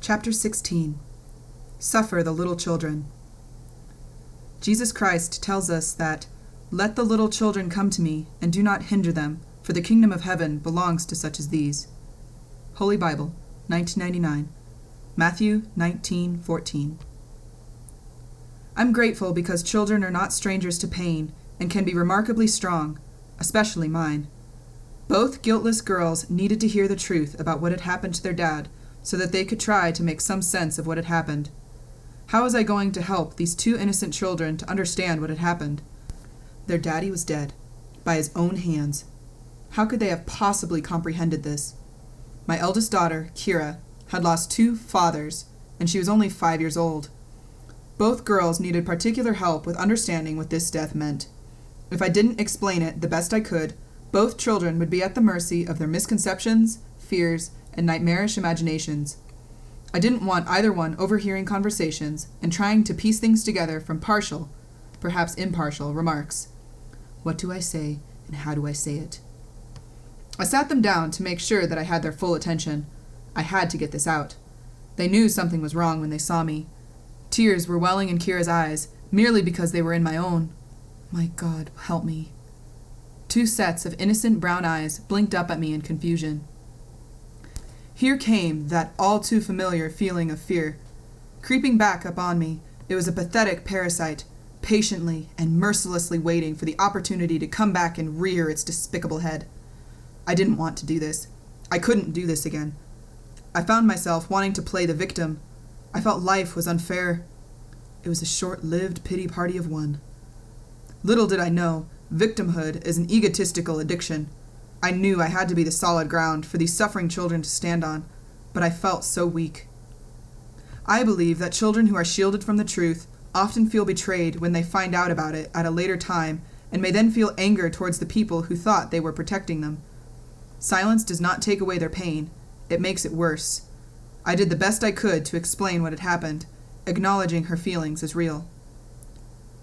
Chapter 16. Suffer the little children. Jesus Christ tells us that, "Let the little children come to me, and do not hinder them, for the kingdom of heaven belongs to such as these." Holy Bible, 1999. Matthew 19:14. I'm grateful because children are not strangers to pain and can be remarkably strong, especially mine. Both guiltless girls needed to hear the truth about what had happened to their dad so that they could try to make some sense of what had happened. How was I going to help these two innocent children to understand what had happened? Their daddy was dead, by his own hands. How could they have possibly comprehended this? My eldest daughter, Kyra, had lost two fathers, and she was only 5 years old. Both girls needed particular help with understanding what this death meant. If I didn't explain it the best I could, both children would be at the mercy of their misconceptions, fears, and nightmarish imaginations. I didn't want either one overhearing conversations and trying to piece things together from partial, perhaps impartial, remarks. What do I say, and how do I say it? I sat them down to make sure that I had their full attention. I had to get this out. They knew something was wrong when they saw me. Tears were welling in Kyra's eyes, merely because they were in my own. My God, help me. Two sets of innocent brown eyes blinked up at me in confusion. Here came that all too familiar feeling of fear. Creeping back up on me, it was a pathetic parasite, patiently and mercilessly waiting for the opportunity to come back and rear its despicable head. I didn't want to do this. I couldn't do this again. I found myself wanting to play the victim. I felt life was unfair. It was a short-lived pity party of one. Little did I know, victimhood is an egotistical addiction. I knew I had to be the solid ground for these suffering children to stand on, but I felt so weak. I believe that children who are shielded from the truth often feel betrayed when they find out about it at a later time and may then feel anger towards the people who thought they were protecting them. Silence does not take away their pain, it makes it worse. I did the best I could to explain what had happened, acknowledging her feelings as real.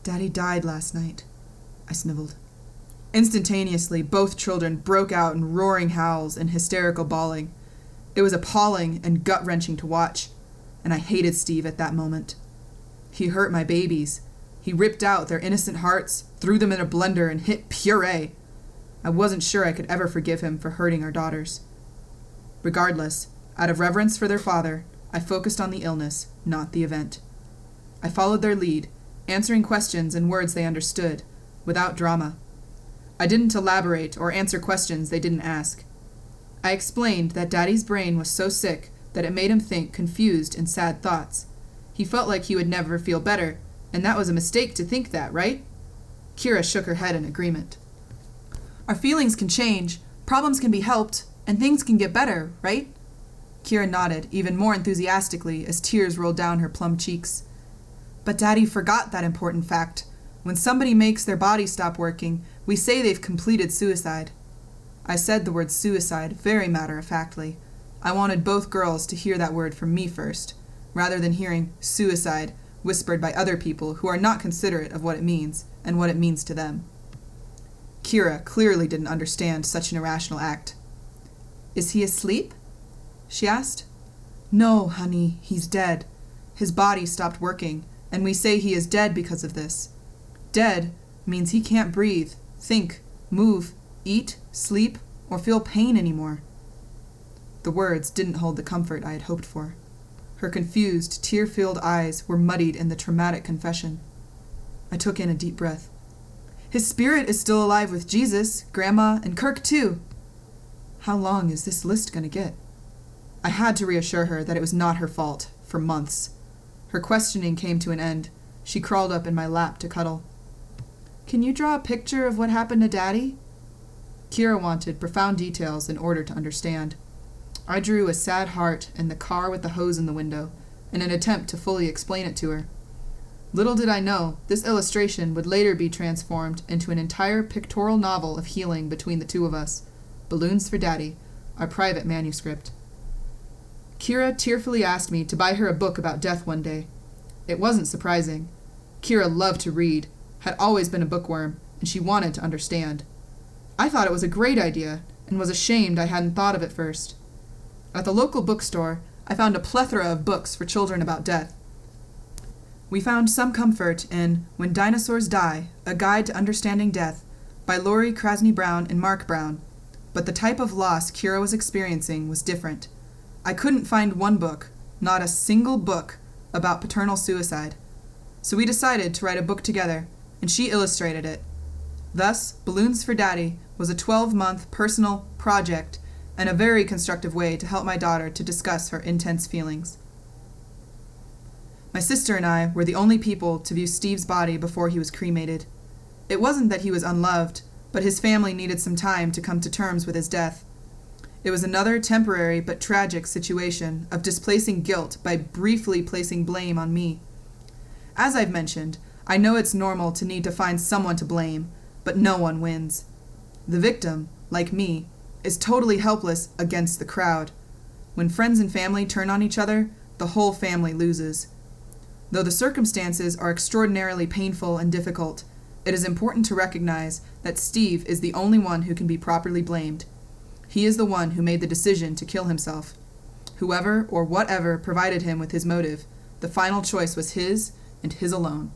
"Daddy died last night," I sniveled. Instantaneously, both children broke out in roaring howls and hysterical bawling. It was appalling and gut-wrenching to watch, and I hated Steve at that moment. He hurt my babies. He ripped out their innocent hearts, threw them in a blender, and hit puree. I wasn't sure I could ever forgive him for hurting our daughters. Regardless, out of reverence for their father, I focused on the illness, not the event. I followed their lead, answering questions in words they understood, without drama. I didn't elaborate or answer questions they didn't ask. I explained that Daddy's brain was so sick that it made him think confused and sad thoughts. He felt like he would never feel better, and that was a mistake to think that, right? Kyra shook her head in agreement. Our feelings can change, problems can be helped, and things can get better, right? Kyra nodded, even more enthusiastically, as tears rolled down her plump cheeks. But Daddy forgot that important fact. When somebody makes their body stop working, we say they've completed suicide. I said the word suicide very matter-of-factly. I wanted both girls to hear that word from me first, rather than hearing suicide whispered by other people who are not considerate of what it means and what it means to them. Kyra clearly didn't understand such an irrational act. "Is he asleep?" she asked. "No, honey, he's dead. His body stopped working, and we say he is dead because of this. Dead means he can't breathe, think, move, eat, sleep, or feel pain anymore." The words didn't hold the comfort I had hoped for. Her confused, tear-filled eyes were muddied in the traumatic confession. I took in a deep breath. "His spirit is still alive with Jesus, Grandma, and Kirk too." How long is this list going to get? I had to reassure her that it was not her fault, for months. Her questioning came to an end. She crawled up in my lap to cuddle. "Can you draw a picture of what happened to Daddy?" Kyra wanted profound details in order to understand. I drew a sad heart and the car with the hose in the window, in an attempt to fully explain it to her. Little did I know, this illustration would later be transformed into an entire pictorial novel of healing between the two of us. Balloons for Daddy, our private manuscript. Kyra tearfully asked me to buy her a book about death one day. It wasn't surprising. Kyra loved to read, had always been a bookworm, and she wanted to understand. I thought it was a great idea, and was ashamed I hadn't thought of it first. At the local bookstore, I found a plethora of books for children about death. We found some comfort in When Dinosaurs Die, A Guide to Understanding Death by Laurie Krasny Brown and Mark Brown, but the type of loss Kyra was experiencing was different. I couldn't find one book, not a single book, about paternal suicide. So we decided to write a book together, and she illustrated it. Thus, Balloons for Daddy was a 12-month personal project and a very constructive way to help my daughter to discuss her intense feelings. My sister and I were the only people to view Steve's body before he was cremated. It wasn't that he was unloved, but his family needed some time to come to terms with his death. It was another temporary but tragic situation of displacing guilt by briefly placing blame on me. As I've mentioned, I know it's normal to need to find someone to blame, but no one wins. The victim, like me, is totally helpless against the crowd. When friends and family turn on each other, the whole family loses. Though the circumstances are extraordinarily painful and difficult, it is important to recognize that Steve is the only one who can be properly blamed. He is the one who made the decision to kill himself. Whoever or whatever provided him with his motive, the final choice was his and his alone.